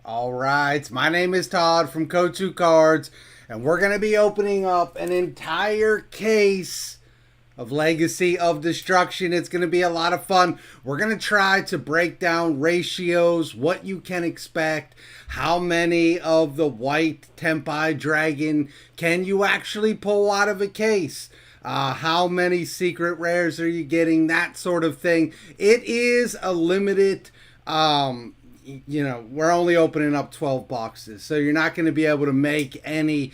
All right, my name is Todd from Ko2 Cards, and we're going to be opening up an entire case of Legacy of Destruction. It's going to be a lot of fun. We're going to try to break down ratios, what you can expect, how many of the white Tempai Dragon can you actually pull out of a case. How many secret rares are you getting? That sort of thing. It is a limited we're only opening up 12 boxes, so you're not going to be able to make any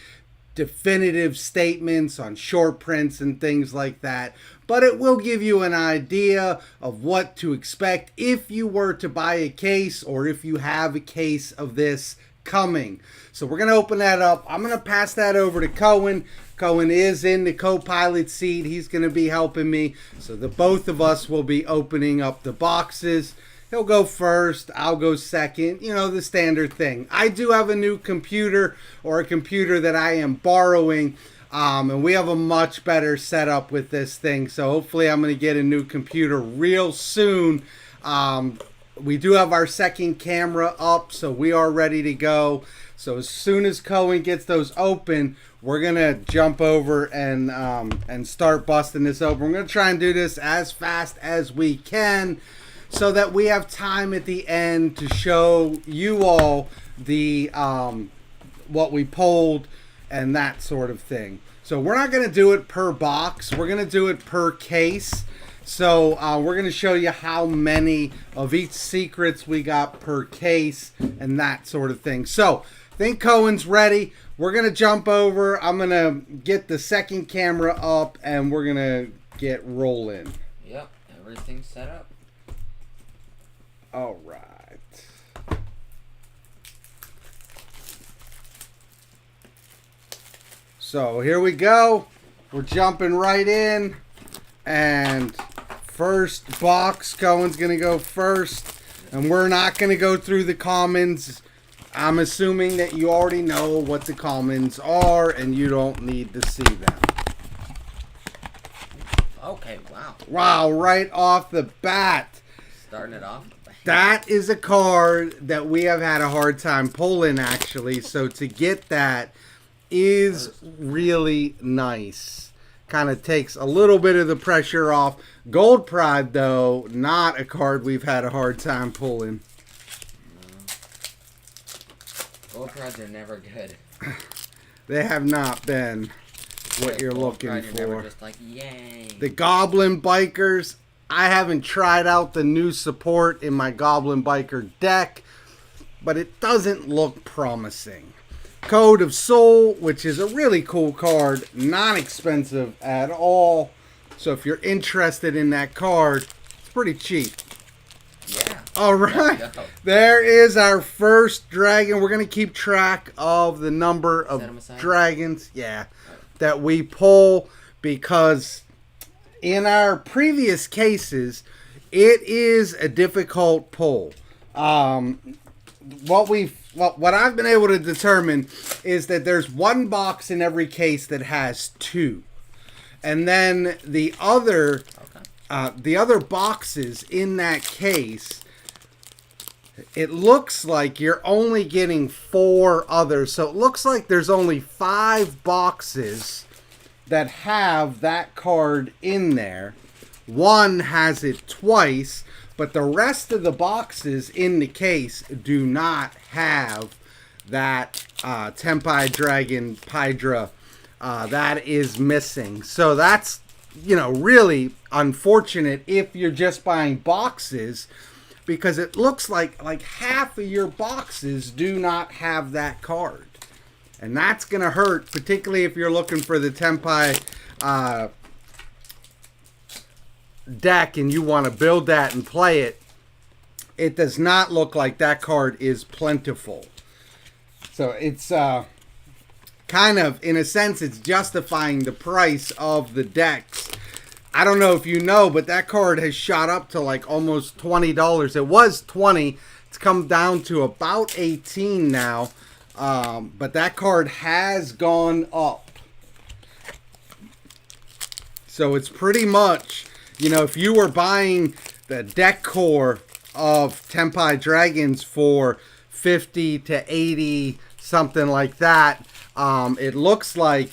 definitive statements on short prints and things like that, but it will give you an idea of what to expect if you were to buy a case or if you have a case of this coming. So we're going to open that up. I'm going to pass that over to Cohen. Cohen is in the co-pilot seat. He's going to be helping me, so the both of us will be opening up the boxes. He'll go first, I'll go second, the standard thing. I do have a new computer, or a computer that I am borrowing, and we have a much better setup with this thing, so hopefully I'm going to get a new computer real soon. We do have our second camera up, so we are ready to go. So as soon as Cohen gets those open, we're going to jump over and start busting this open. We're going to try and do this as fast as we can, so that we have time at the end to show you all the what we pulled and that sort of thing. So we're not going to do it per box. We're going to do it per case. So we're going to show you how many of each secrets we got per case and that sort of thing. So I think Cohen's ready. We're going to jump over. I'm going to get the second camera up and we're going to get rolling. Yep, everything's set up. All right. So here we go. We're jumping right in. And first box, Cohen's going to go first. And we're not going to go through the commons. I'm assuming that you already know what the commons are and you don't need to see them. Okay, wow. Wow, right off the bat. Starting it off. That is a card that we have had a hard time pulling, actually. So to get that is really nice. Kind of takes a little bit of the pressure off. Gold Pride, though, not a card we've had a hard time pulling. Gold Prides are never good. They have not been what you're Gold looking Pride, for. you're never just like, yay. The Goblin Bikers. I haven't tried out the new support in my Goblin Biker deck, but it doesn't look promising. Code of Soul, which is a really cool card, not expensive at all. So if you're interested in that card, it's pretty cheap. Yeah. All right. There is our first dragon. We're going to keep track of the number of dragons, that we pull, because in our previous cases, it is a difficult pull. What I've been able to determine is that there's one box in every case that has two, and then the other boxes in that case, it looks like you're only getting 4 others. So it looks like there's only 5 boxes that have that card in there. One has it twice, but the rest of the boxes in the case do not have that Tempai Dragon Pydra. That is missing. So that's, really unfortunate if you're just buying boxes, because it looks like half of your boxes do not have that card. And that's going to hurt, particularly if you're looking for the Tempai deck and you want to build that and play it. It does not look like that card is plentiful. So it's kind of, in a sense, it's justifying the price of the decks. I don't know if you know, but that card has shot up to like almost $20. It was $20. It's come down to about $18 now. But that card has gone up. So it's pretty much, if you were buying the deck core of Tempai Dragons for 50 to 80, something like that. It looks like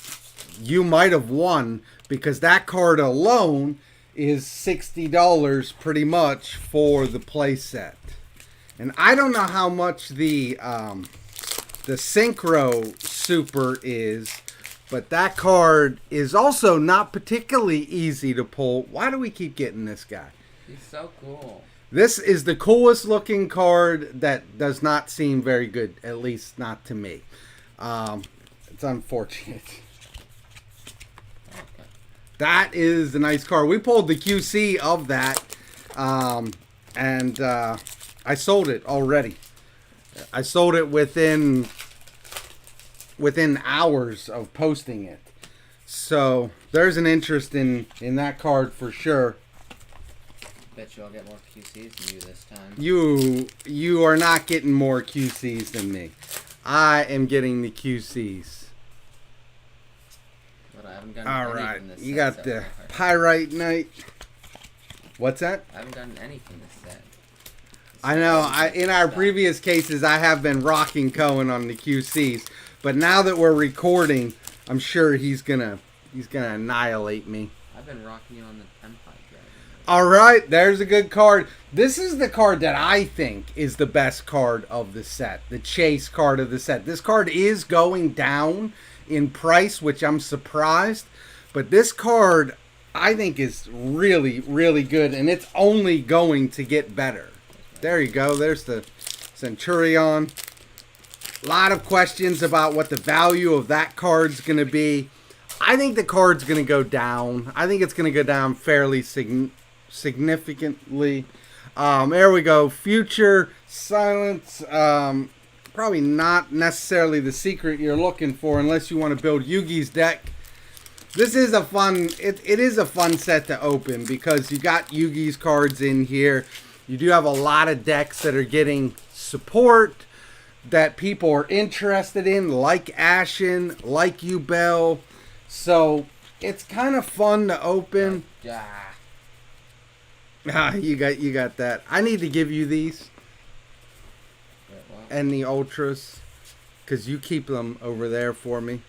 you might have won because that card alone is $60 pretty much for the playset. And I don't know how much the Synchro Super is, but that card is also not particularly easy to pull. Why do we keep getting this guy? He's so cool. This is the coolest looking card that does not seem very good, at least not to me. It's unfortunate. Okay. That is a nice card. We pulled the QC of that, and I sold it already. I sold it within hours of posting it. So there's an interest in that card for sure. Bet you I'll get more QCs than you this time. You are not getting more QCs than me. I am getting the QCs. But I haven't gotten All any right, from this you set got so the far. Pyrite Knight. What's that? I haven't gotten any from this set. I know. In our previous cases, I have been rocking Cohen on the QCs, but now that we're recording, I'm sure he's gonna annihilate me. I've been rocking you on the Empire Dragon. All right, there's a good card. This is the card that I think is the best card of the set, the chase card of the set. This card is going down in price, which I'm surprised, but this card I think is really, really good, and it's only going to get better. There you go. There's the Centurion. A lot of questions about what the value of that card's going to be. I think the card's going to go down. I think it's going to go down fairly significantly. There we go. Future Silence. Probably not necessarily the secret you're looking for unless you want to build Yugi's deck. This is a fun, it is a fun set to open because you got Yugi's cards in here. You do have a lot of decks that are getting support that people are interested in, like Ashen, like Yubel. So it's kind of fun to open. Ah, You got that. I need to give you these wait, what? and the Ultras because you keep them over there for me.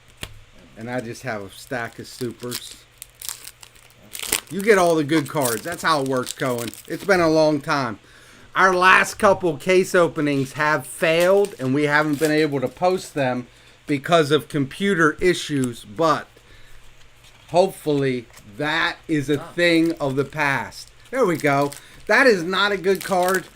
And I just have a stack of supers. You get all the good cards. That's how it works, Cohen. It's been a long time. Our last couple case openings have failed, and we haven't been able to post them because of computer issues. But hopefully that is a thing of the past. There we go. That is not a good card.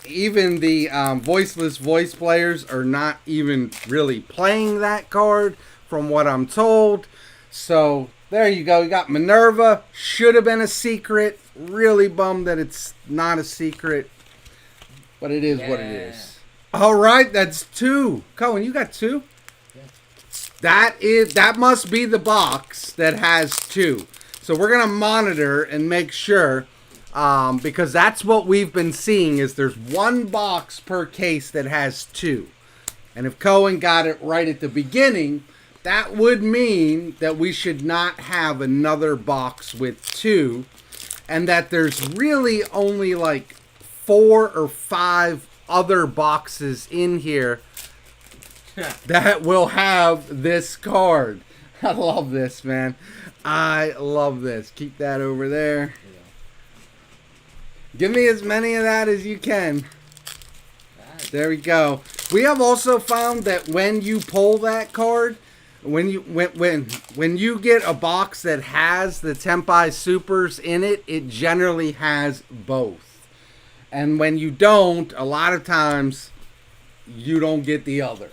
Even the voiceless voice players are not even really playing that card, from what I'm told. So there you go. You got Minerva. Should have been a secret. Really bummed that it's not a secret. But it is what it is. All right, that's 2. Cohen, you got 2? Yeah. That must be the box that has 2. So we're going to monitor and make sure, because that's what we've been seeing is there's 1 box per case that has 2. And if Cohen got it right at the beginning, that would mean that we should not have another box with 2, and that there's really only like 4 or 5 other boxes in here that will have this card. I love this, man. I love this. Keep that over there. Give me as many of that as you can. There we go. We have also found that when you pull that card, when you get a box that has the Tenpai Supers in it, it generally has both. And when you don't, a lot of times you don't get the other.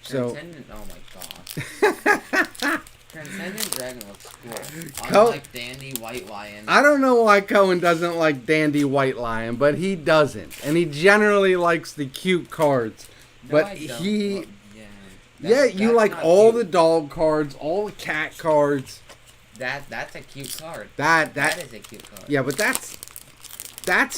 So Transcendent, oh my gosh. Transcendent Dragon looks cool. Co- Unlike Dandy White Lion. I don't know why Cohen doesn't like Dandy White Lion, but he doesn't. And he generally likes the cute cards. No, But I don't. he... Well, Yeah, you that's like not all cute. the dog cards, all the cat cards. That's a cute card. That is a cute card. Yeah, but that's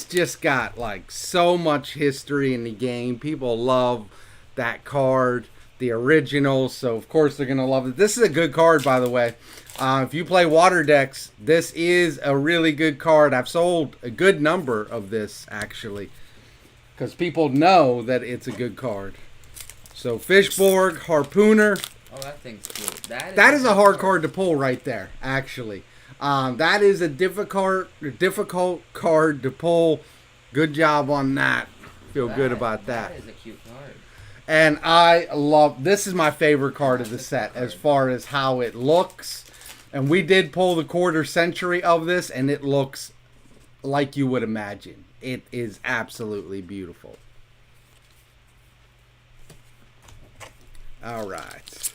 just got like so much history in the game. People love that card, the original, so of course they're gonna love it. This is a good card, by the way. If you play water decks, this is a really good card. I've sold a good number of this actually. because people know that it's a good card. So Fishborg, Harpooner. Oh, that thing's cool. That is a hard card to pull right there, actually. That is a difficult card to pull. Good job on that. Feel good about that. That is a cute card. And I love, this is my favorite card of the set as far as how it looks. And we did pull the quarter century of this, and it looks like you would imagine. It is absolutely beautiful. All right.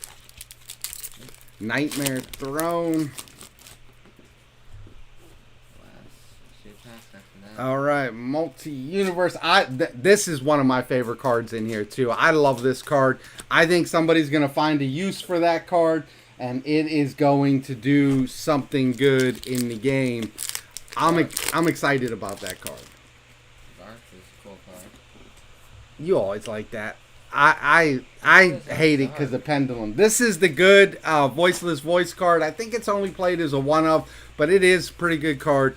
Nightmare Throne. All right, multi-universe. This is one of my favorite cards in here too. I love this card. I think somebody's gonna find a use for that card, and it is going to do something good in the game. I'm excited about that card. Garth is a cool card. You always like that. I hate it because of Pendulum. This is the good Voiceless Voice card. I think it's only played as a one-of, but it is a pretty good card.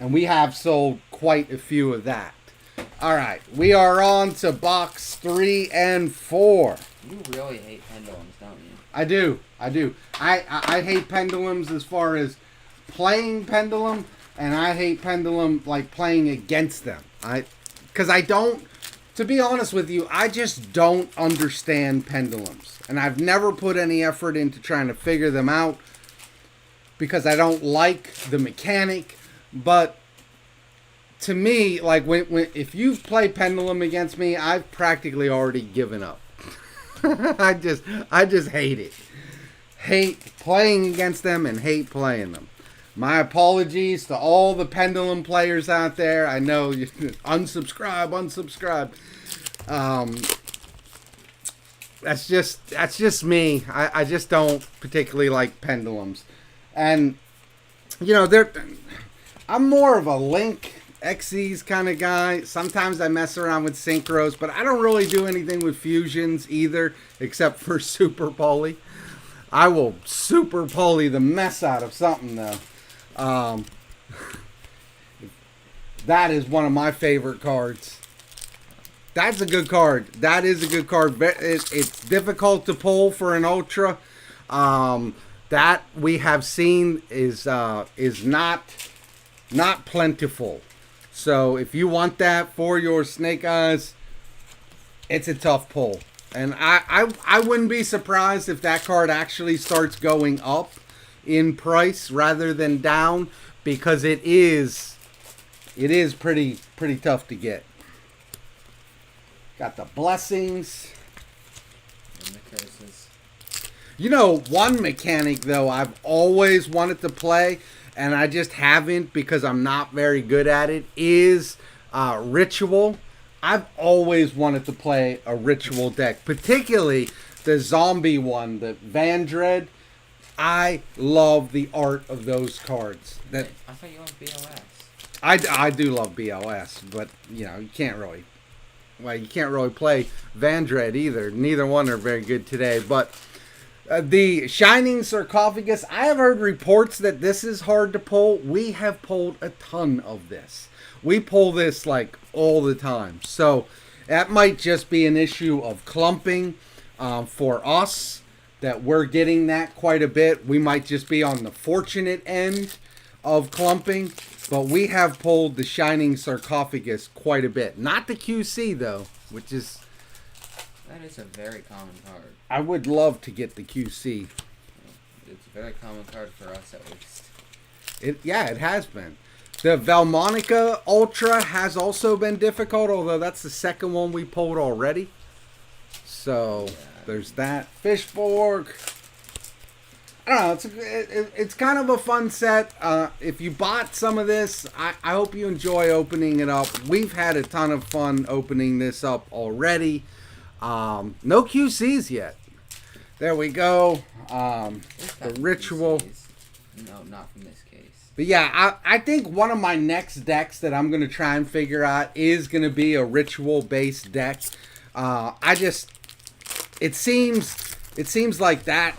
And we have sold quite a few of that. All right, we are on to box 3 and 4. You really hate pendulums, don't you? I do. I hate pendulums as far as playing pendulum, and I hate pendulum like playing against them. Because I don't, to be honest with you, I just don't understand pendulums. And I've never put any effort into trying to figure them out because I don't like the mechanic. But to me, like when if you play pendulum against me, I've practically already given up. I just hate it. Hate playing against them and hate playing them. My apologies to all the pendulum players out there. I know you unsubscribe. That's just me. I just don't particularly like pendulums. And you know, I'm more of a Link Xyz kind of guy. Sometimes I mess around with synchros, but I don't really do anything with fusions either, except for Super Poly. I will Super Poly the mess out of something though. That is one of my favorite cards. That's a good card. That is a good card. It's difficult to pull for an Ultra. That we have seen is not plentiful. So if you want that for your Snake Eyes, it's a tough pull. And I wouldn't be surprised if that card actually starts going up in price rather than down, because it is pretty tough to get. Got the Blessings. And the Curses. You know, one mechanic though I've always wanted to play, and I just haven't because I'm not very good at it, is Ritual. I've always wanted to play a Ritual deck, particularly the zombie one, the Vandred. I love the art of those cards. I thought you loved BOS. I do love BOS, but you know, you can't really play Vandred either. Neither one are very good today, but the Shining Sarcophagus, I have heard reports that this is hard to pull. We have pulled a ton of this. We pull this like all the time. So that might just be an issue of clumping for us, that we're getting that quite a bit. We might just be on the fortunate end of clumping, but we have pulled the Shining Sarcophagus quite a bit. Not the QC though, which is... That is a very common card. I would love to get the QC. It's a very common card for us, at least. It has been. The Valmonica Ultra has also been difficult, although that's the second one we pulled already. So, there's that. Fishborg. I don't know. It's kind of a fun set. If you bought some of this, I hope you enjoy opening it up. We've had a ton of fun opening this up already. No QCs yet. There we go. The Ritual. QCs. No, not from this case. But yeah, I think one of my next decks that I'm going to try and figure out is going to be a Ritual-based deck. It seems like that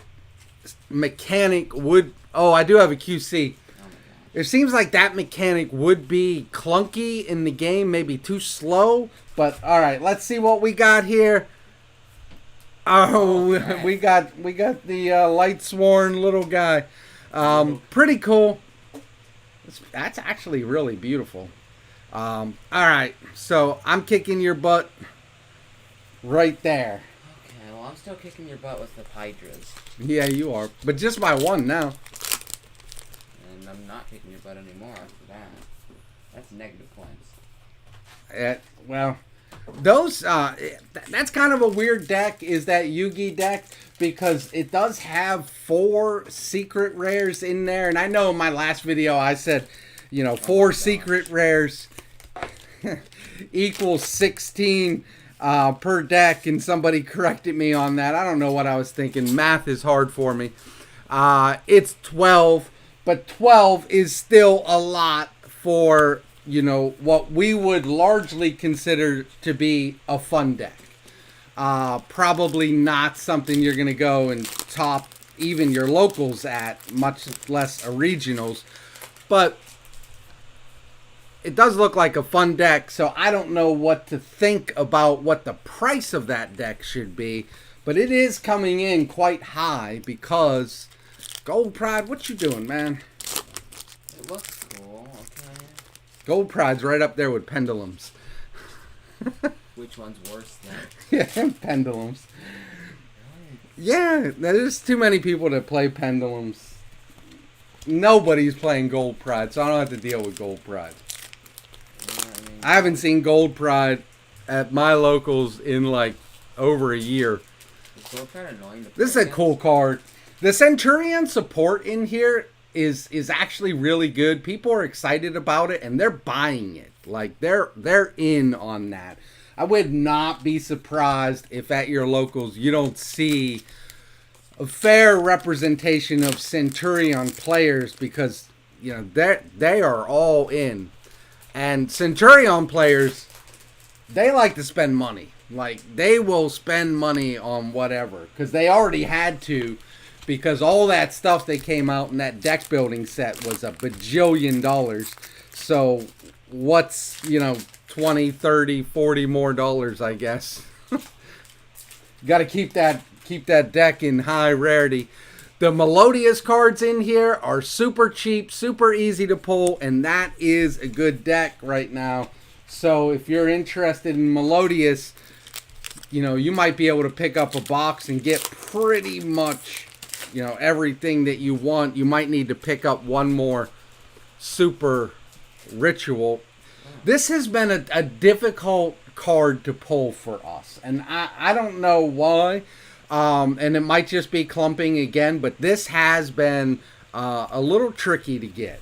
mechanic would... Oh, I do have a QC. Oh my It seems like that mechanic would be clunky in the game, maybe too slow. But all right, let's see what we got here. Oh, Okay. we got the light sworn little guy. Pretty cool. That's actually really beautiful. All right, so I'm kicking your butt right there. Okay, well, I'm still kicking your butt with the Hydras. Yeah, you are, but just by one now. And I'm not kicking your butt anymore after that. That's negative points. Well, those that's kind of a weird deck. Is that Yugi deck because it does have 4 secret rares in there, and I know in my last video I said, 4 secret rares equals 16 per deck, and somebody corrected me on that. I don't know what I was thinking. Math is hard for me. It's 12, but 12 is still a lot for what we would largely consider to be a fun deck. Probably not something you're going to go and top even your locals at, much less a regionals. But it does look like a fun deck, so I don't know what to think about what the price of that deck should be. But it is coming in quite high because Gold Pride, what you doing, man? It looks cool, okay. Gold Pride's right up there with Pendulums. Which one's worse than? Yeah, Pendulums. Yeah, there's too many people that play Pendulums. Nobody's playing Gold Pride, so I don't have to deal with Gold Pride. I haven't seen Gold Pride at my locals in like over a year. Is Gold Pride annoying to This is play a cool against? card. The Centurion support in here is actually really good. People are excited about it and they're buying it. Like they're in on that. I would not be surprised if at your locals you don't see a fair representation of Centurion players because they are all in. And Centurion players, they like to spend money. Like, they will spend money on whatever. Because they already had to. Because all that stuff that came out in that deck building set was $1 bajillion. So, what's, 20, 30, 40 more dollars, I guess. Got to keep that deck in high rarity. The Melodious cards in here are super cheap, super easy to pull, and that is a good deck right now. So if you're interested in Melodious, you might be able to pick up a box and get pretty much, everything that you want. You might need to pick up one more super ritual. This has been a difficult card to pull for us, and I don't know why. And it might just be clumping again, but this has been a little tricky to get.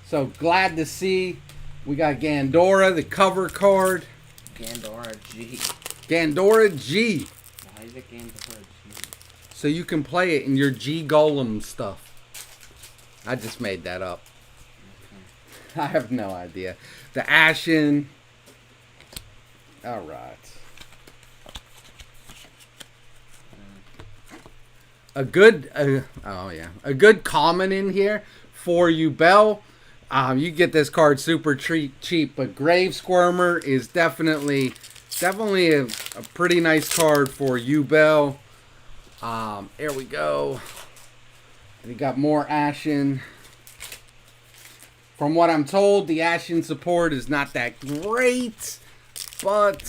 So glad to see we got Gandora, the cover card. Gandora G. Gandora G. Why is it Gandora G? So you can play it in your G Golem stuff. I just made that up. I have no idea. The Ashen. Alright. A good common in here for you, Bell. You get this card super cheap, but Grave Squirmer is definitely a pretty nice card for you, Bell. Here we go. We got more Ashen. From what I'm told, the Ashen support is not that great, but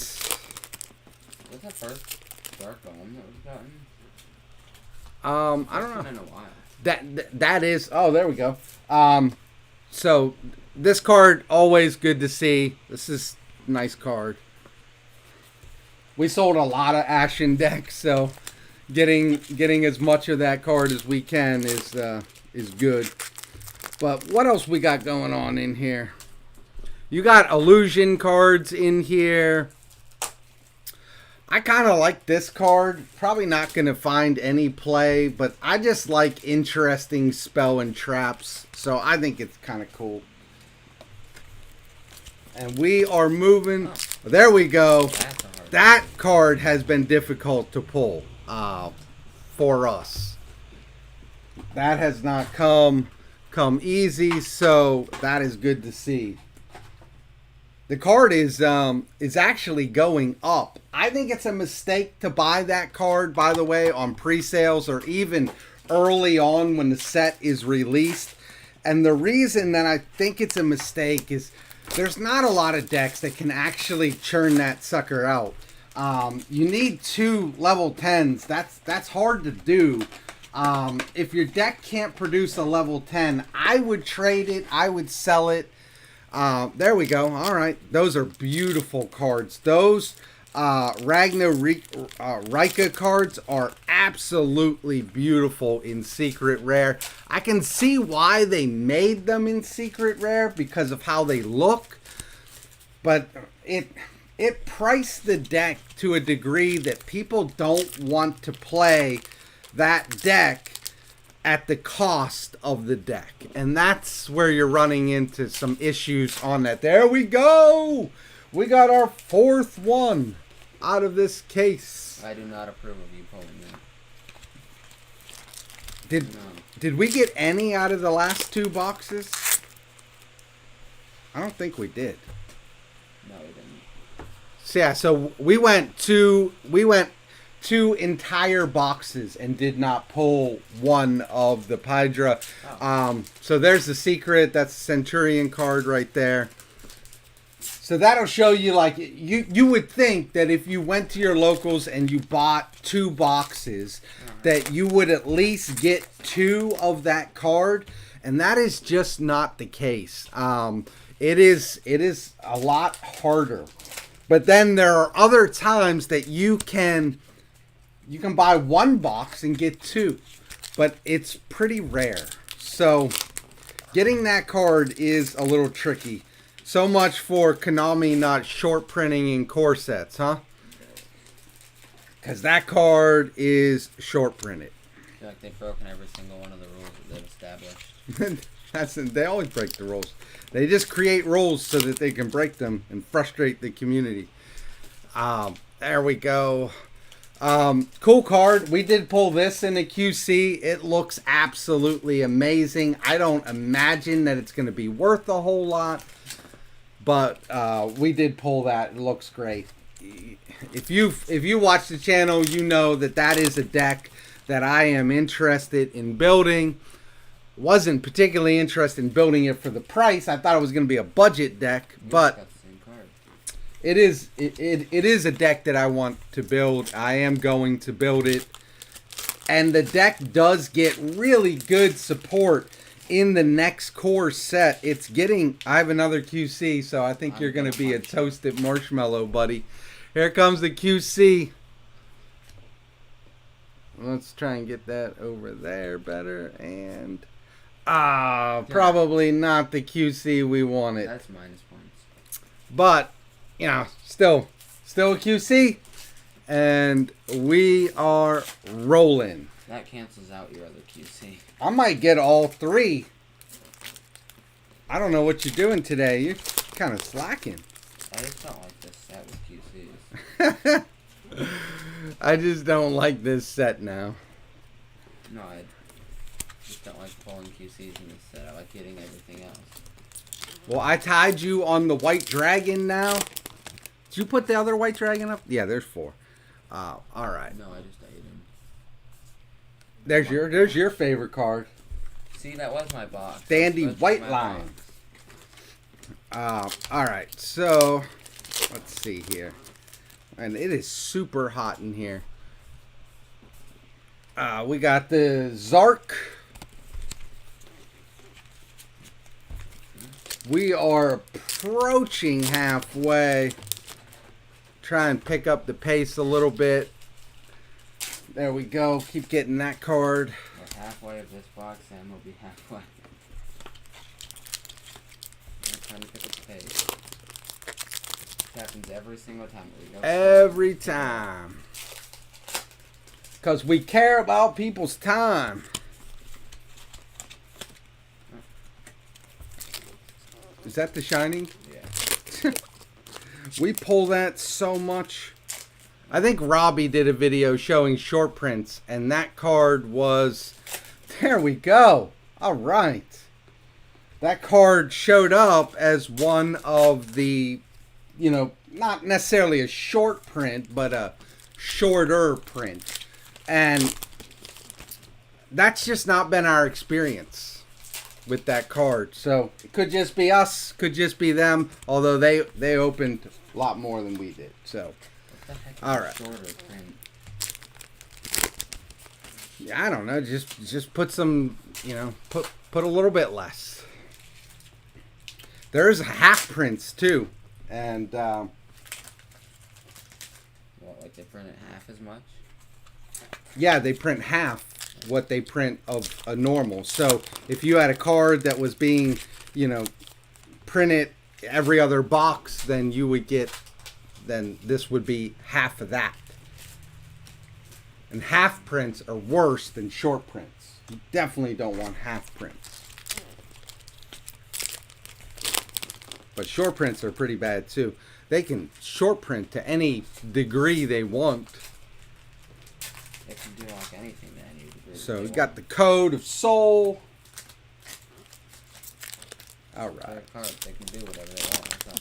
What's that first Dark Golem that we've gotten? I don't know. In a while. That is. Oh, there we go. So this card always good to see. This is a nice card. We sold a lot of Ashen decks, so getting as much of that card as we can is good. But what else we got going on in here? You got illusion cards in here. I kind of like this card. Probably not going to find any play, but I just like interesting spell and traps. So I think it's kind of cool. And we are moving. Oh. There we go. That's a hard That card has been difficult to pull for us. That has not come come easy, so that is good to see. The card is actually going up. I think it's a mistake to buy that card, by the way, on pre-sales or even early on when the set is released. And the reason that I think it's a mistake is there's not a lot of decks that can actually churn that sucker out. You need 2 level 10s. That's hard to do. If your deck can't produce a level 10, I would trade it. I would sell it. There we go. All right. Those are beautiful cards. Those Rika cards are absolutely beautiful in Secret Rare. I can see why they made them in Secret Rare because of how they look. But it priced the deck to a degree that people don't want to play that deck at the cost of the deck. And that's where you're running into some issues on that. There we go! We got our 4th one out of this case. I do not approve of you pulling that. Did we get any out of the last 2 boxes? I don't think we did. No, we didn't. So yeah, so we went 2 entire boxes and did not pull one of the Pydra. Oh. So there's the secret. That's the Centurion card right there. So that'll show you, like, you would think that if you went to your locals and you bought 2 boxes, that you would at least get 2 of that card, and that is just not the case. It is a lot harder. But then there are other times that you can buy 1 box and get 2, but it's pretty rare. So getting that card is a little tricky. So much for Konami not short printing in core sets, huh? Because that card is short printed. I feel like they've broken every single one of the rules that they've established. They always break the rules. They just create rules so that they can break them and frustrate the community. There we go. Cool card. We did pull this in the QC. It looks absolutely amazing. I don't imagine that it's going to be worth a whole lot, but we did pull that. It looks great. If you watch the channel, you know that is a deck that I am interested in building. Wasn't particularly interested in building it for the price. I thought it was going to be a budget deck, but it is a deck that I want to build. I am going to build it. And the deck does get really good support in the next core set. It's getting... I have another QC, so I think you're going to be a toasted marshmallow, buddy. Here comes the QC. Let's try and get that over there better. And... probably not the QC we wanted. That's minus points. But... you know, still a QC, and we are rolling. That cancels out your other QC. I might get all 3. I don't know what you're doing today. You're kind of slacking. I just don't like this set with QCs. I just don't like this set now. No, I just don't like pulling QCs in this set. I like getting everything else. Well, I tied you on the white dragon now. Did you put the other white dragon up? Yeah, there's 4. All right. No, I just ate him. There's your favorite card. See, that was my box. Dandy White Lion. All right, so let's see here. And it is super hot in here. We got the Zark. We are approaching halfway. Try and pick up the pace a little bit. There we go. Keep getting that card. We're halfway of this box, and we'll be halfway. I'm trying to pick up the pace. This happens every single time that we go. Every time. Because we care about people's time. Is that The Shining? Yeah. We pull that so much. I think Robbie did a video showing short prints, and that card was... there we go. All right. that card showed up as one of the, you know, not necessarily a short print, but a shorter print. And that's just not been our experience with that card. So it could just be us, could just be them, although they opened a lot more than we did. So, What the heck is all a right. shorter print? I don't know, just put some, you know, put a little bit less. There's half prints too, and What, like they print it half as much? yeah, they print half what they print of a normal. So if you had a card that was being, you know, printed every other box, then you would get, then this would be half of that. And half prints are worse than short prints. You definitely don't want half prints. But short prints are pretty bad too. They can short print to any degree they want. They can do like anything to any degree. So they we want. got the Code of Soul. All Their right. cards, they can do whatever they want with them.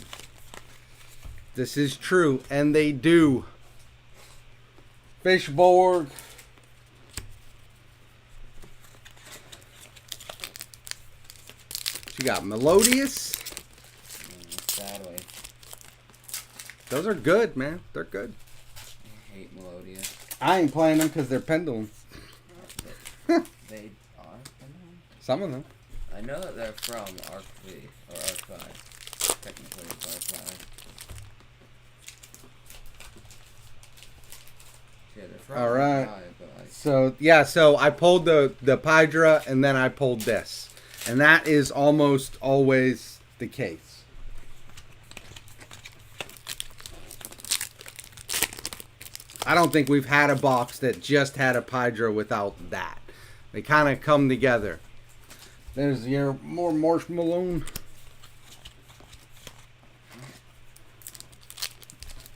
This is true, and they do. Fishborg. You got Melodious. Sadly, Those are good, man. They're good. I hate Melodious. I ain't playing them because they're pendulum. They are. Some of them. I know that they're from Arc V or Arc 5. Technically, it's Arc 5. Yeah, they're from All right. Arc 5, but like, So yeah, so I pulled the Pydra and then I pulled this, and that is almost always the case. I don't think we've had a box that just had a Pydra without that. They kind of come together. There's your more marshmallow.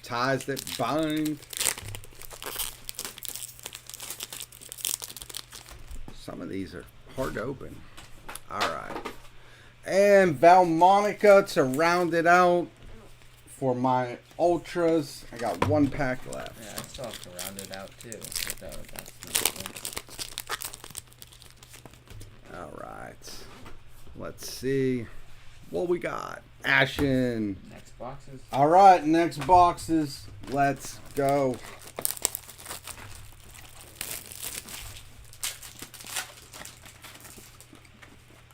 Ties that bind. Some of these are hard to open. All right. And Valmonica to round it out for my Ultras. I got one pack left. yeah, I still have to round it out too. So that's not good. All right. Let's see what we got. Ashen. Next boxes. All right, next boxes. Let's go.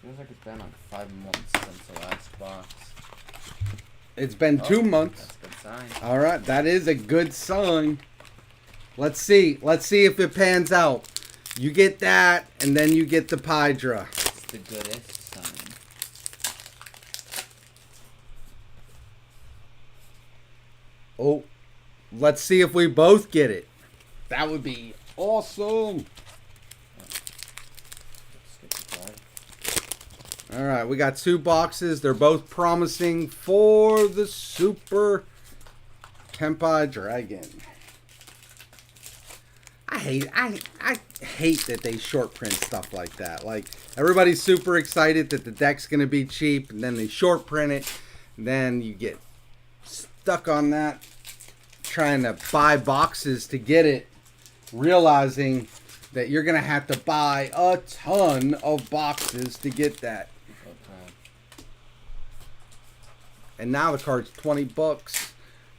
Feels like it's been like 5 months since the last box. It's been Oh, 2 months. That's a good sign. All right, that is a good sign. Let's see. Let's see if it pans out. You get that, and then you get the Pydra. It's the goodest sign. Oh, let's see if we both get it. That would be awesome. Skip the card. All right, we got 2 boxes. They're both promising for the Super Kempai Dragon. I hate that they short print stuff like that. Like, everybody's super excited that the deck's gonna be cheap, and then they short print it, and then you get stuck on that trying to buy boxes to get it, realizing that you're gonna have to buy a ton of boxes to get that. Okay. And now the card's $20.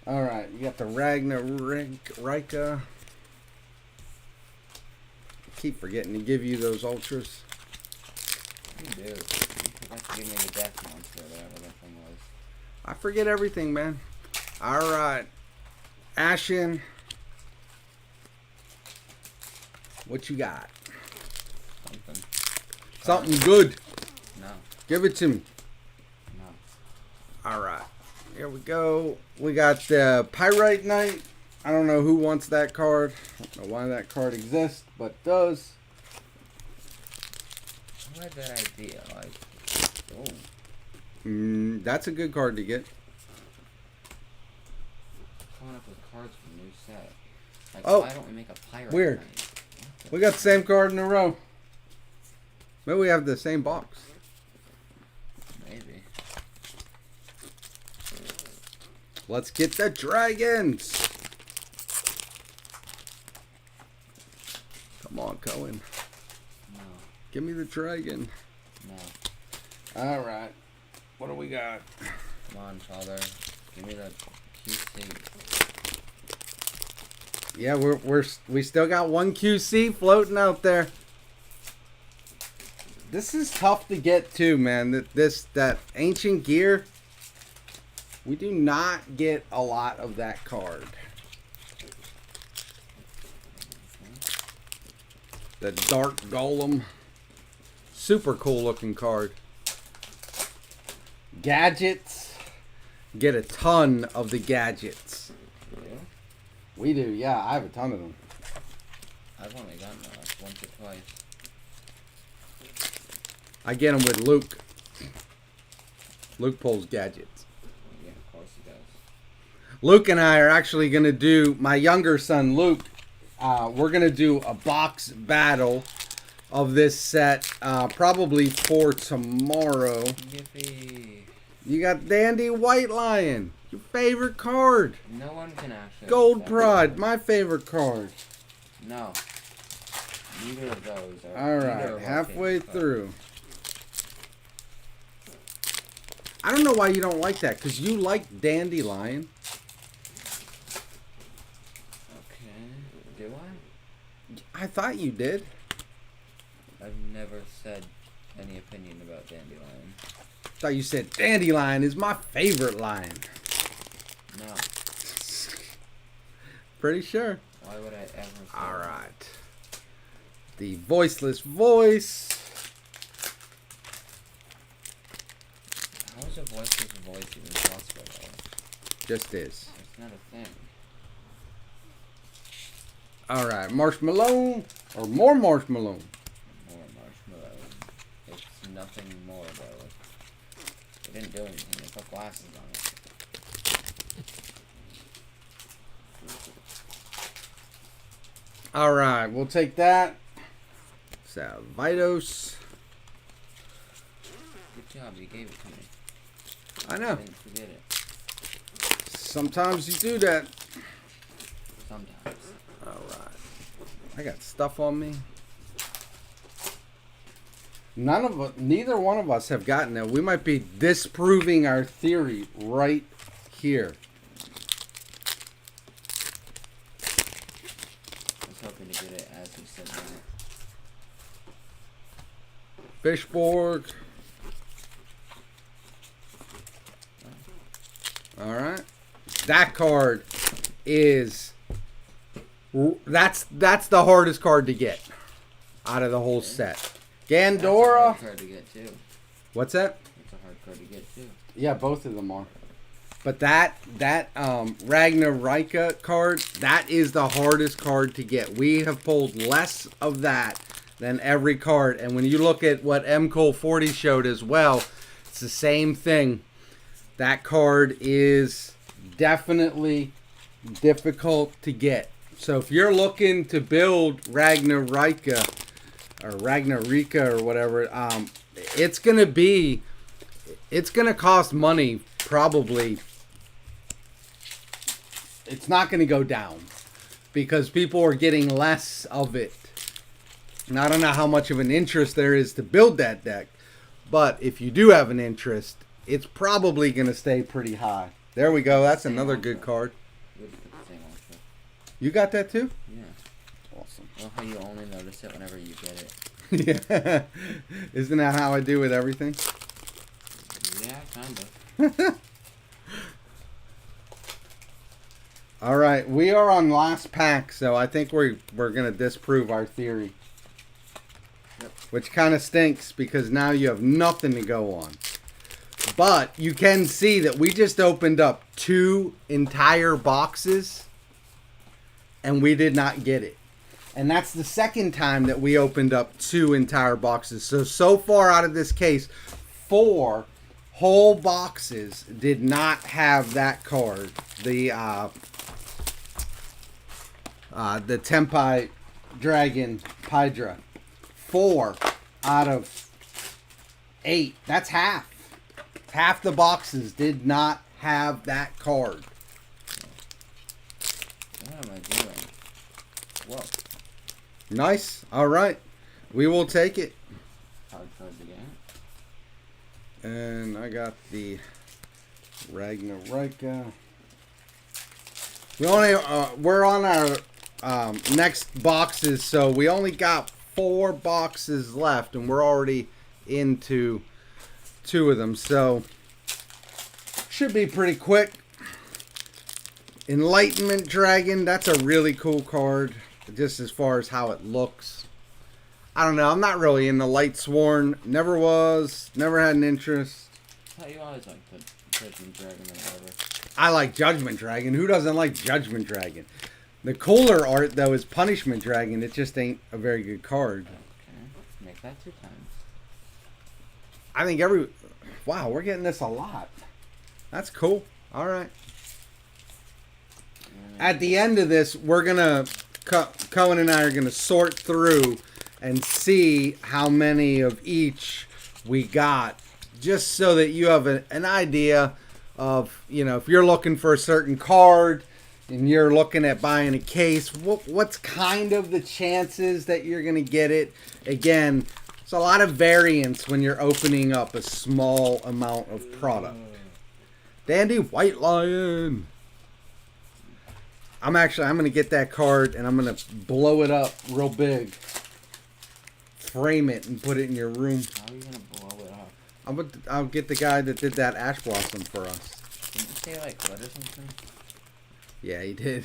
All right, you got the Ragnarika. Keep forgetting to give you those Ultras. You do. You forgot to give me the Death Monster, whatever that thing was. I forget everything, man. All right, Ashen. What you got? Something. Something good. No. Give it to me. No. All right, here we go. We got the Pyrite Knight. I don't know who wants that card. I don't know why that card exists, but it does. Who had that idea? Like, oh, That's a good card to get. coming up with cards for the new set. Like, Oh, why don't we make a pirate? weird. Knight? What the- We got the same card in a row. Maybe we have the same box. Let's get the dragons. Come on, Cohen. No. Give me the dragon. No. All right. What do we got? Come on, father. Give me the QC. Yeah, we still got one QC floating out there. This is tough to get to, man. That ancient gear. We do not get a lot of that card. The Dark Golem. Super cool looking card. Gadgets. Get a ton of the gadgets. You? We do, yeah. I have a ton of them. I've only gotten that like once or twice. I get them with Luke. Luke pulls gadgets. Yeah, of course he does. Luke and I are actually going to do, my younger son Luke, we're going to do a box battle of this set probably for tomorrow. Yippee. You got Dandy White Lion, your favorite card. No one can actually. Gold accept Prod, that. my favorite card. No. Neither of those are. All neither right, of our halfway favorite cards. through. I don't know why you don't like that, because you like Dandelion. Okay. Do I? I thought you did. I've never said any opinion about Dandelion. Thought you said Dandelion is my favorite lion. No. Pretty sure. Why would I ever say All that? right. The voiceless voice. How is a voiceless voice even possible, though? Just is. It's not a thing. All right, Marshmallow or more Marshmallow. More marshmallow. It's nothing more, though. They didn't do anything. They put glasses on it. All right, we'll take that. Salvidos. Good job. You gave it to me. I I know. didn't forget it. Sometimes you do that. Sometimes. All right. I got stuff on me. Neither one of us have gotten it. We might be disproving our theory right here. I was hoping to get it as we said that. Fishborg. All right. That card is that's the hardest card to get out of the whole set. That's a Gandora. hard card to get too. What's that? It's a hard card to get too. Yeah, both of them are. But that Ragnar Rika card, that is the hardest card to get. We have pulled less of that than every card. And when you look at what M. Cole 40 showed as well, it's the same thing. That card is definitely difficult to get. So if you're looking to build Ragnar Rika or Ragnar Rika or whatever, it's gonna cost money probably. It's not going to go down because people are getting less of it. And I don't know how much of an interest there is to build that deck, but if you do have an interest, it's probably going to stay pretty high. There we go. That's another good card. Would put the same ultra. You got that too? Yeah. Awesome. Well, how you only notice it whenever you get it. Yeah. Isn't that how I do with everything? Yeah, kind of. All right, we are on last pack, so I think we're gonna disprove our theory, Yep. which kind of stinks because now you have nothing to go on. But you can see that we just opened up 2 entire boxes, and we did not get it. And that's the second time that we opened up 2 entire boxes. So far out of this case, 4 whole boxes did not have that card. The Tempai Dragon Hydra. 4 out of 8. That's half. Half the boxes did not have that card. Whoa. Nice. All right. We will take it. Card cards again. And I got the Ragnarika. We only we're on our next boxes, so we only got 4 boxes left, and we're already into 2 of them, so should be pretty quick. Enlightenment Dragon, that's a really cool card, just as far as how it looks. I don't know, I'm not really into Lightsworn. Never was, never had an interest. Oh, you always like the Judgment Dragon or whatever. I like Judgment Dragon. Who doesn't like Judgment Dragon? The cooler art, though, is Punishment Dragon. It just ain't a very good card. Okay. Make that 2 times. I think wow, we're getting this a lot. That's cool. All right. At the end of this, we're going to, Cohen and I are going to sort through and see how many of each we got, just so that you have an idea of, you know, if you're looking for a certain card and you're looking at buying a case, what's kind of the chances that you're going to get it. Again, it's a lot of variance when you're opening up a small amount of product. Dandy White Lion. I'm going to get that card and I'm going to blow it up real big. Frame it and put it in your room. How are you going to blow it up? I'll get the guy that did that Ash Blossom for us. Didn't you say like what or something? Yeah, he did.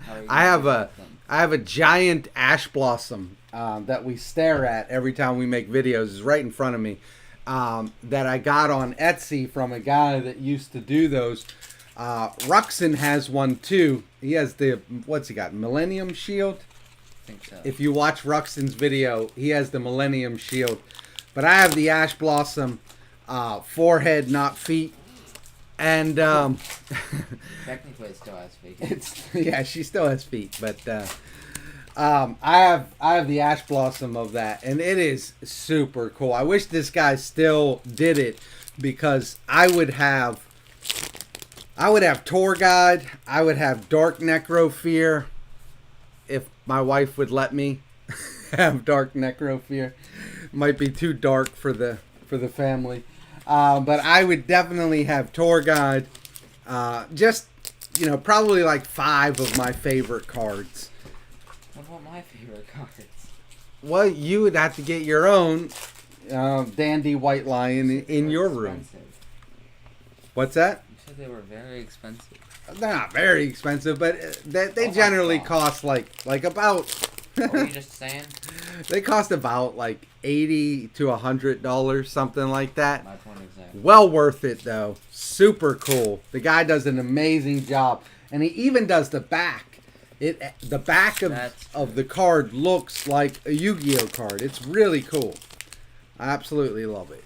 How are you I gonna have a giant Ash Blossom that we stare at every time we make videos. It's right in front of me. That I got on Etsy from a guy that used to do those. Ruxin has one too. He has the, what's he got? Millennium Shield? I think so. If you watch Ruxin's video, he has the Millennium Shield. But I have the Ash Blossom forehead, not feet. And Technically, it still has feet. yeah, she still has feet, but I have the Ash Blossom of that, and it is super cool. I wish this guy still did it, because I would have Tour Guide, I would have Dark Necrofear, if my wife would let me have Dark Necrofear. Might be too dark for the family. But I would definitely have Tour Guide. Just, you know, probably like 5 of my favorite cards. What about my favorite cards? Well, you would have to get your own Dandy White Lion in your room. Expensive. What's that? You said they were very expensive. They're not very expensive, but they generally cost like about. What were you just saying? They cost about like $80 to $100, something like that. My point exactly. Well worth it though. Super cool. The guy does an amazing job, and he even does the back. The back of the card looks like a Yu-Gi-Oh card. It's really cool. I absolutely love it.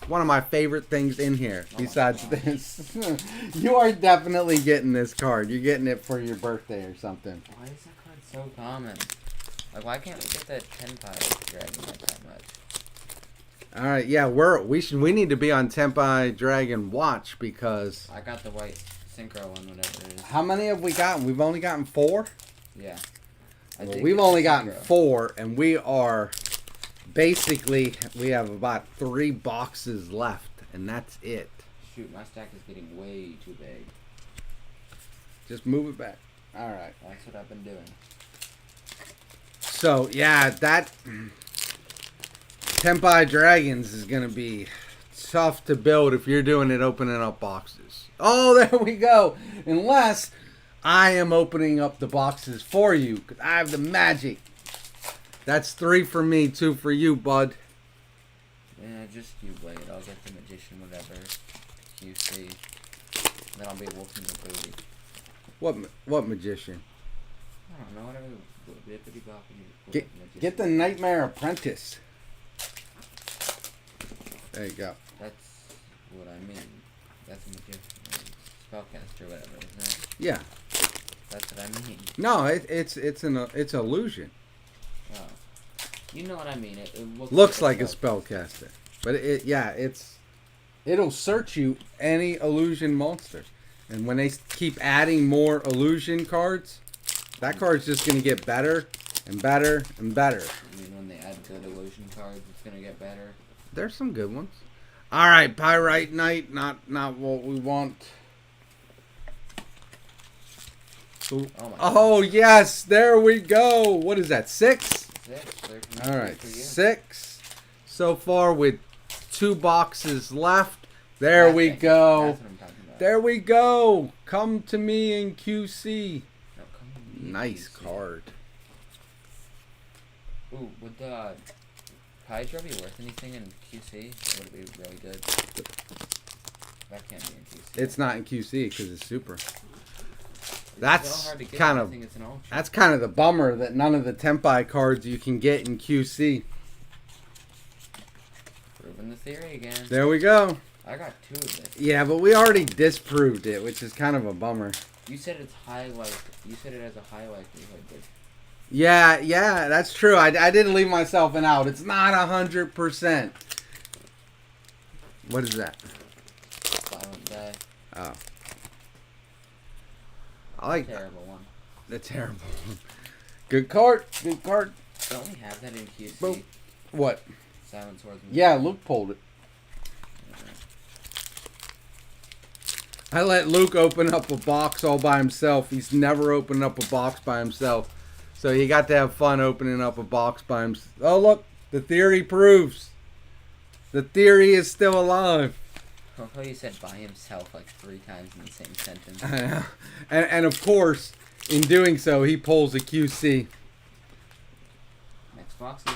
One of my favorite things in here, besides this. You are definitely getting this card. You're getting it for your birthday or something. Why is that card so common? Like, why can't we get that Tenpai Dragon like that much? All right, yeah, we need to be on Tenpai Dragon Watch, because I got the white synchro one, whatever it is. how many have we gotten? We've only gotten 4. Yeah. Well, we've only gotten 4, and we are basically, we have about 3 boxes left, and that's it. Shoot, my stack is getting way too big. Just move it back. All right. That's what I've been doing. So yeah, that Tenpai Dragons is gonna be tough to build if you're doing it opening up boxes. Oh, there we go. Unless I am opening up the boxes for you, because I have the magic. That's 3 for me, 2 for you, bud. Yeah, just you wait. I'll get the magician, whatever. You see. Then I'll be walking the booty. What magician? I don't know, whatever. Bippity boppity. Get the Nightmare Apprentice. There you go. That's what I mean. That's a magician. Spellcaster, whatever, isn't it? Yeah. That's what I mean. No, it's illusion. Oh. You know what I mean. It looks like a spellcaster, but it'll search you any illusion monster, and when they keep adding more illusion cards, That card's just going to get better and better and better. I mean, when they add good illusion cards, it's gonna get better. There's some good ones. All right, Pyrite Knight, not what we want. Ooh. Oh, yes, there we go. What is that, 6? 6. All right, 6 so far with 2 boxes left. There we go. That's what I'm talking about. There we go. Come to me in QC. No, come to me, Nice QC. card. Ooh, would the Hydra be worth anything in QC? Would it be really good? That can't be in QC. It's not in QC because it's super. It's That's so hard to get. kind I of think it's an ultra. that's kind of the bummer that none of the Tempai cards you can get in QC. Proving the theory again. There we go. I got 2 of this. Yeah, but we already disproved it, which is kind of a bummer. You said it's high like. You said it has a high likelihood, but Yeah, that's true. I didn't leave myself an out. It's not 100%. What is that? Silent Die. Oh. I like Terrible one. the terrible one. Good card. Good card. Don't we have that in QC? Boop. What? Silent Swordsman. Yeah, Luke pulled it. I let Luke open up a box all by himself. He's never opened up a box by himself. So he got to have fun opening up a box by himself. Oh, look. The theory proves. The theory is still alive. I love how you said by himself like 3 times in the same sentence. And of course, in doing so, he pulls a QC. Next boxes.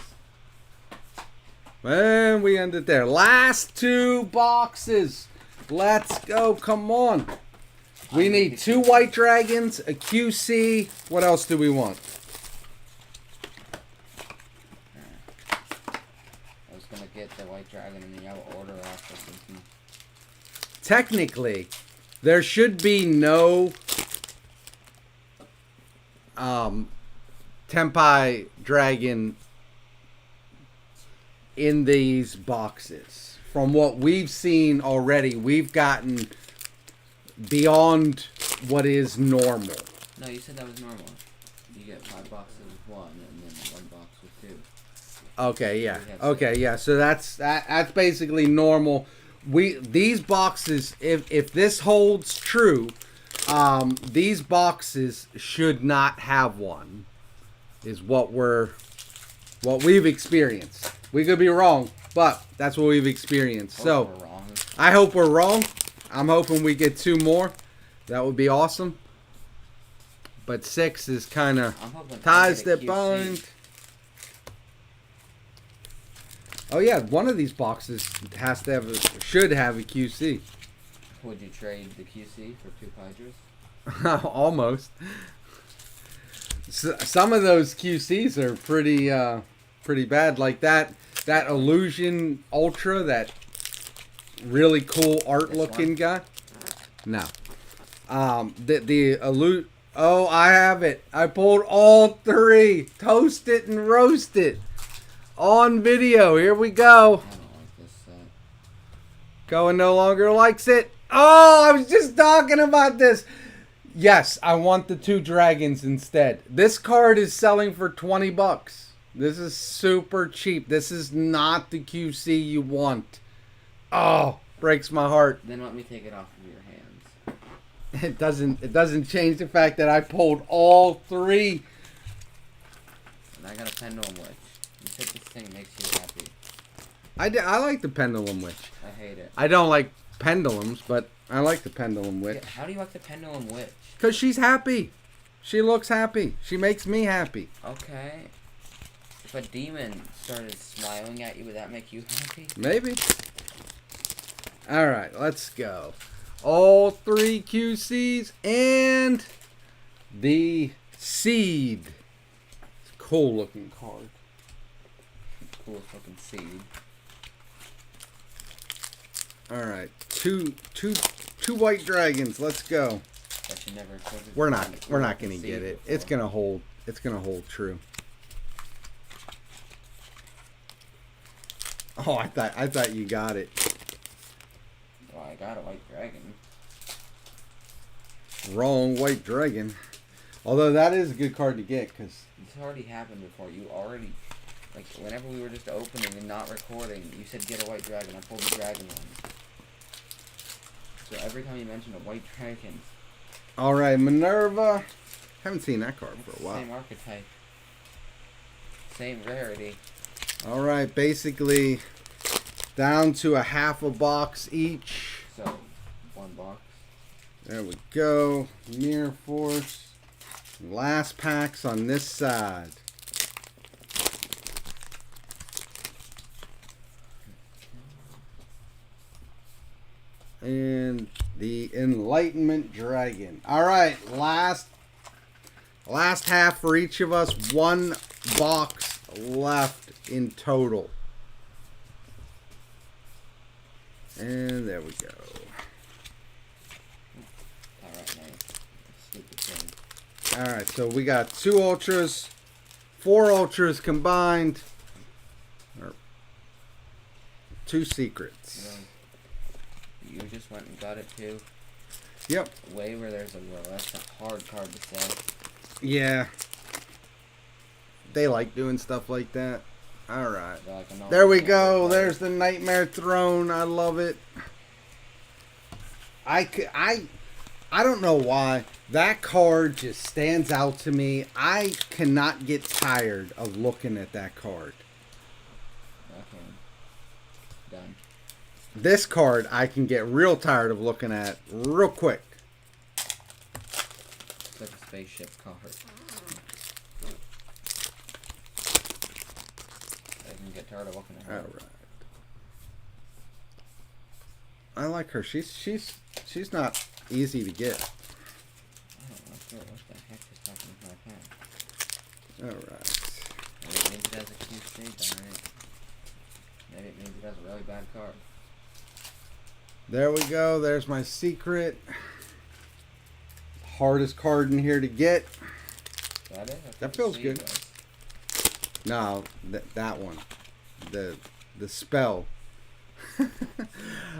And we end it there. Last 2 boxes. Let's go. Come on. We need 2 white dragons, a QC. What else do we want? I was gonna get the white dragon in the yellow order off or something. Technically, there should be no Tempai dragon in these boxes. From what we've seen already, we've gotten beyond what is normal. No, you said that was normal. You get 5 boxes with 1 and then 1 box with 2. Okay, yeah. Okay, yeah. So that's basically normal. These boxes, if this holds true, these boxes should not have one. Is what we've experienced. We could be wrong, but that's what we've experienced. So We're wrong. I hope we're wrong. I'm hoping we get 2 more. That would be awesome. But 6 is kind of I'm hoping ties I get a that QC. bind. Oh yeah, one of these boxes has to have should have a QC. Would you trade the QC for 2 Hydras? Almost. Some of those QCs are pretty bad. Like that Illusion Ultra, that really cool art This looking one? guy. No. Oh, I have it. I pulled all 3. Toast it and roast it. On video. Here we go. I don't like this set. Cohen no longer likes it. Oh, I was just talking about this. Yes, I want the 2 dragons instead. This card is selling for $20. This is super cheap. This is not the QC you want. Oh, breaks my heart. Then let me take it off of your hands. It doesn't change the fact that I pulled all 3. And I got a Pendulum Witch. You said this thing makes you happy. I like the Pendulum Witch. I hate it. I don't like pendulums, but I like the Pendulum Witch. Yeah, how do you like the Pendulum Witch? Because she's happy. She looks happy. She makes me happy. Okay. If a demon started smiling at you, would that make you happy? Maybe. Alright, let's go. All 3 QCs and the Seed. It's a cool looking card. Coolest looking seed. Alright, two white dragons. Let's go. That you never expected. We're to not find a cool gonna looking get seed it. before. It's gonna hold true. Oh, I thought you got it. Well, I got a white dragon. Wrong white dragon. Although that is a good card to get because It's already happened before. You already, like, whenever we were just opening and not recording, you said get a white dragon. I pulled the dragon one. So every time you mention a white dragon, all right, Minerva. Haven't seen that card for a while. same archetype, same rarity. All right, basically down to a half a box each. So, one box. There we go. Mirror Force. Last packs on this side. And the Enlightenment Dragon. All right, last half for each of us. One box left in total. And there we go. Alright, nice. Stupid thing. All right, so we got 2 ultras, 4 ultras combined, or 2 secrets. You just went and got it too? Yep. Way where there's a will. That's a hard card to sell. Yeah. They like doing stuff like that. All right. Like There we go. There's the Nightmare Throne. I love it. I don't know why. That card just stands out to me. I cannot get tired of looking at that card. Okay. Done. This card I can get real tired of looking at real quick. It's like a spaceship card. I can get tired of looking at her. All right. I like her. She's not easy to get. What the heck is happening with my pack? All right. Maybe it means it has a QC, alright. Maybe it means it has a really bad card. There we go. There's my secret. Hardest card in here to get. That is? That feels good. No, that one. The spell.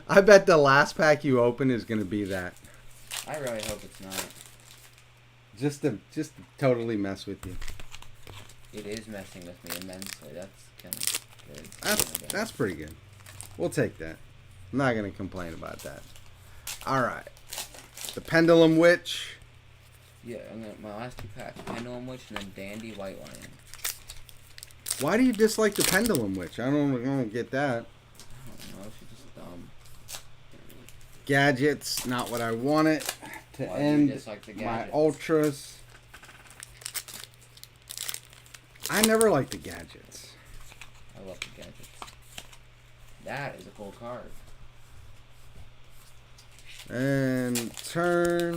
I bet the last pack you open is going to be that. I really hope it's not. Just to totally mess with you. It is messing with me immensely. That's kind of good. That's pretty good. We'll take that. I'm not going to complain about that. All right. The Pendulum Witch. Yeah, my last 2 packs. Pendulum Witch and then Dandy White Lion. Why do you dislike the Pendulum Witch? I don't get that. I don't know. She's just dumb. Gadgets, not what I wanted to Why do you end dislike the my gadgets? ultras. I never liked the gadgets. I love the gadgets. That is a cool card. And turn.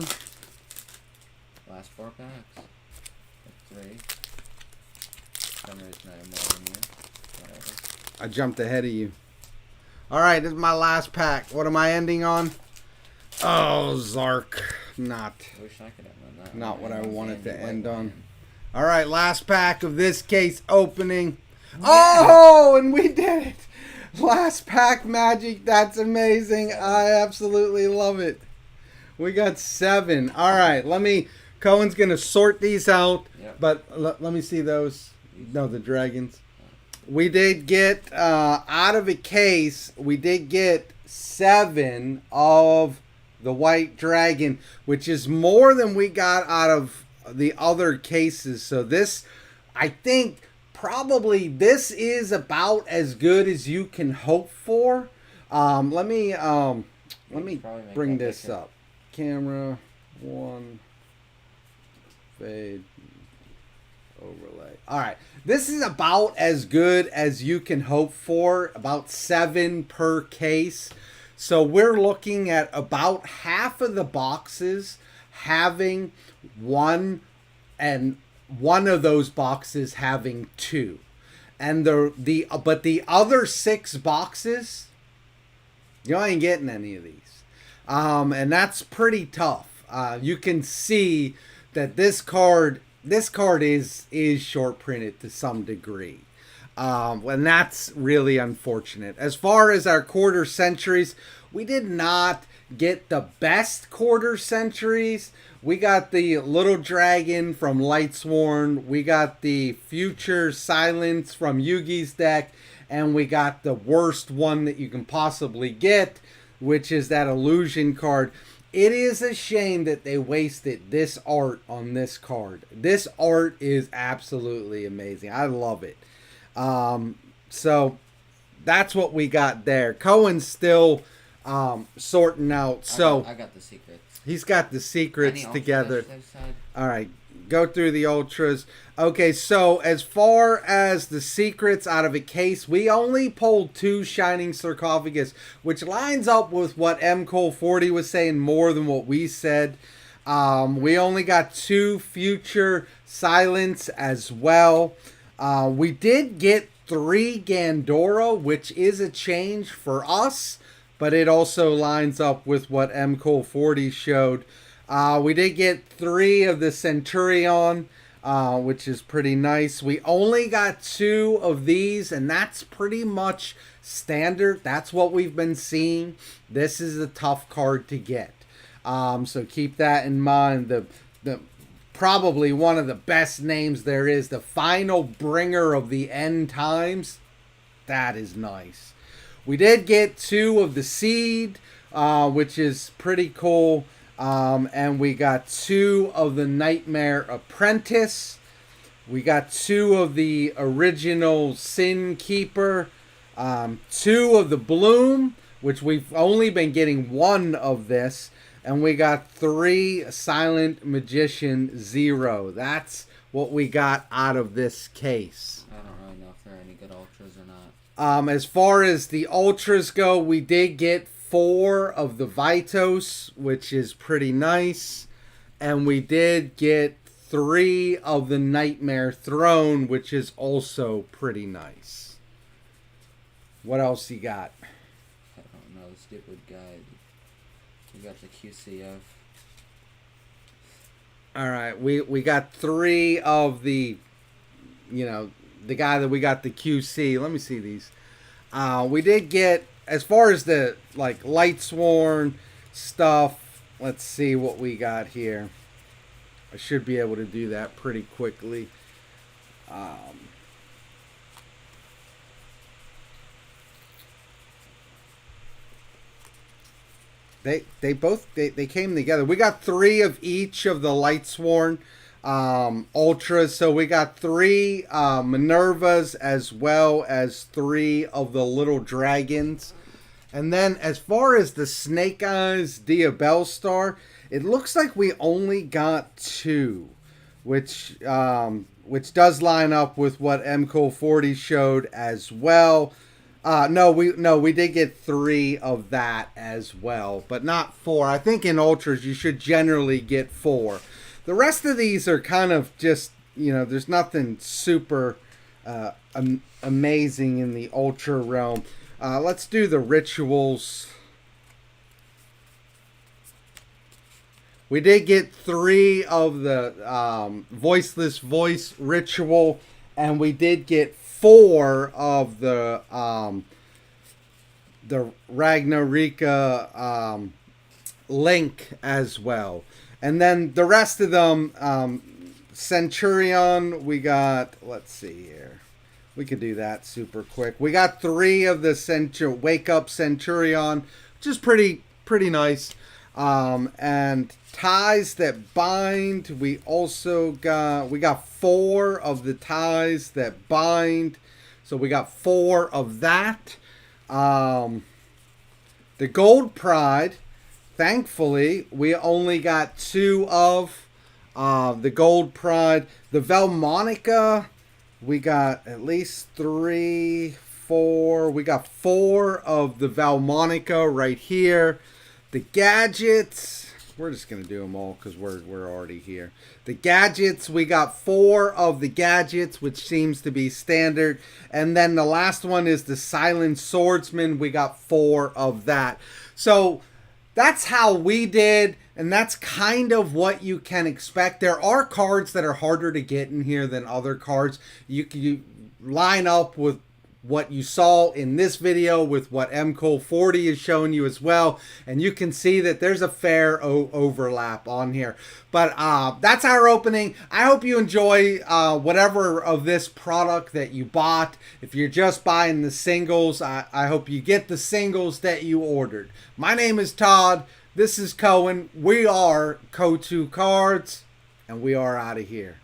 Last 4 packs. 3. For some reason I have more than you. Whatever. I jumped ahead of you. All right, this is my last pack. What am I ending on? Oh, Zark. Not I wish I could have run that. Not what I wanted to Dandy White end on. Lion. All right, last pack of this case opening. Oh, and we did it. Last pack magic. That's amazing. I absolutely love it. We got 7. All right, Cohen's going to sort these out. Yep. But let me see those. No, the dragons. We did get, out of a case, we did get 7 of the white dragon, which is more than we got out of the other cases. So this, I think, probably this is about as good as you can hope for. Let me bring this picture. up. Camera 1, fade, overlay. All right, this is about as good as you can hope for. About 7 per case. So we're looking at about half of the boxes having 1, and one of those boxes having 2, and but the other 6 boxes, you ain't getting any of these, and that's pretty tough. You can see that this card is short printed to some degree. And that's really unfortunate. As far as our quarter centuries, we did not get the best quarter centuries. We got the Little Dragon from Lightsworn. We got the Future Silence from Yugi's deck. And we got the worst one that you can possibly get, which is that Illusion card. It is a shame that they wasted this art on this card. This art is absolutely amazing. I love it. So that's what we got there. Cohen's still sorting out. So I got the secrets. He's got the secrets Any together. ultras outside? All right, go through the ultras. Okay, so as far as the secrets out of a case, we only pulled 2 Shining Sarcophagus, which lines up with what M. Cole 40 was saying more than what we said. We only got 2 Future Silence as well. We did get 3 Gandora, which is a change for us, but it also lines up with what M. Cole 40 showed. We did get 3 of the Centurion, which is pretty nice. We only got 2 of these, and that's pretty much standard. That's what we've been seeing. This is a tough card to get. So keep that in mind. The probably one of the best names there is, the Final Bringer of the End Times. That is nice. We did get 2 of the Seed, which is pretty cool. And we got 2 of the Nightmare Apprentice. We got 2 of the original Sin Keeper. 2 of the Bloom, which we've only been getting 1 of this. And we got 3 Silent Magician 0. That's what we got out of this case. I don't really know if there are any good ultras or not. As far as the ultras go, we did get 4 of the Vitos, which is pretty nice. And we did get 3 of the Nightmare Throne, which is also pretty nice. What else you got? I don't know. Stupid guide. We got the QCF. All right, we got 3 of the, the guy that we got the QC. Let me see these. We did get, as far as the Lightsworn stuff, let's see what we got here. I should be able to do that pretty quickly. They both came together. We got 3 of each of the Lightsworn ultras. So we got 3 Minervas as well as 3 of the Little Dragons. And then as far as the Snake Eyes Diabellstar, it looks like we only got 2, which does line up with what M. Cole 40 showed as well. We did get 3 of that as well, but not 4. I think in ultras you should generally get 4. The rest of these are kind of just, there's nothing super amazing in the ultra realm. Let's do the rituals. We did get 3 of the Voiceless Voice ritual, and we did get 4 of the Ragnarika Link as well. And then the rest of them, Centurion, we got, let's see here. We could do that super quick. We got 3 of the Wake Up Centurion, which is pretty nice. And Ties That Bind, we got 4 of the Ties That Bind. So we got 4 of that. The Gold Pride, thankfully, we only got 2 of the Gold Pride. The Velmonica, we got at least 3, 4. We got 4 of the Velmonica right here. The Gadgets, we're just going to do them all because we're already here. The Gadgets, we got 4 of the Gadgets, which seems to be standard. And then the last one is the Silent Swordsman. We got 4 of that. So that's how we did, and that's kind of what you can expect. There are cards that are harder to get in here than other cards. You line up with what you saw in this video with what MCole 40 is showing you as well, and you can see that there's a fair overlap on here. But that's our opening. I hope you enjoy whatever of this product that you bought. If you're just buying the singles, I hope you get the singles that you ordered. My name is Todd. This is Cohen. We are Co2 Cards, and we are out of here.